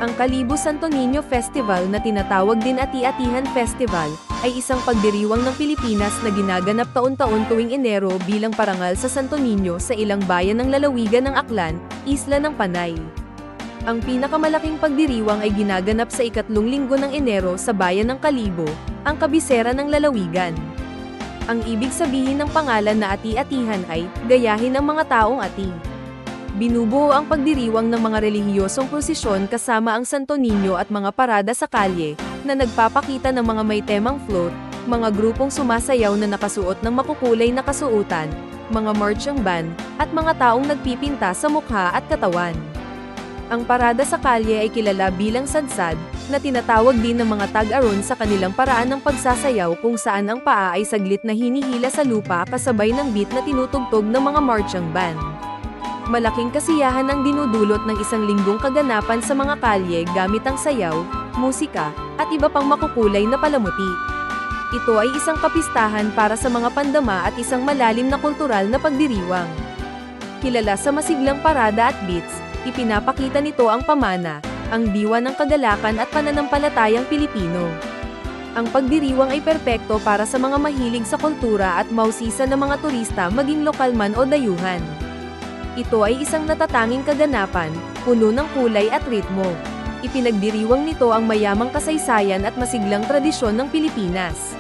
Ang Kalibo Santo Niño Festival na tinatawag din Ati-Atihan Festival, ay isang pagdiriwang ng Pilipinas na ginaganap taon-taon tuwing Enero bilang parangal sa Santo Niño sa ilang bayan ng lalawigan ng Aklan, Isla ng Panay. Ang pinakamalaking pagdiriwang ay ginaganap sa ikatlong linggo ng Enero sa bayan ng Kalibo, ang kabisera ng lalawigan. Ang ibig sabihin ng pangalan na Ati-Atihan ay, gayahin ang mga taong ati. Binubuo ang pagdiriwang ng mga relihiyosong prosesyon kasama ang Santo Niño at mga parada sa kalye, na nagpapakita ng mga may temang float, mga grupong sumasayaw na nakasuot ng makukulay na kasuotan, mga marching band, at mga taong nagpipinta sa mukha at katawan. Ang parada sa kalye ay kilala bilang sadsad, na tinatawag din ng mga tag-aron sa kanilang paraan ng pagsasayaw kung saan ang paa ay saglit na hinihila sa lupa kasabay ng beat na tinutugtog ng mga marching band. Malaking kasiyahan ang dinudulot ng isang linggong kaganapan sa mga kalye gamit ang sayaw, musika, at iba pang makukulay na palamuti. Ito ay isang kapistahan para sa mga pandama at isang malalim na kultural na pagdiriwang. Kilala sa masiglang parada at beats, ipinapakita nito ang pamana, ang diwa ng kagalakan at pananampalatayang Pilipino. Ang pagdiriwang ay perpekto para sa mga mahilig sa kultura at mausisa ng mga turista maging lokal man o dayuhan. Ito ay isang natatanging kaganapan, puno ng kulay at ritmo. Ipinagdiriwang nito ang mayamang kasaysayan at masiglang tradisyon ng Pilipinas.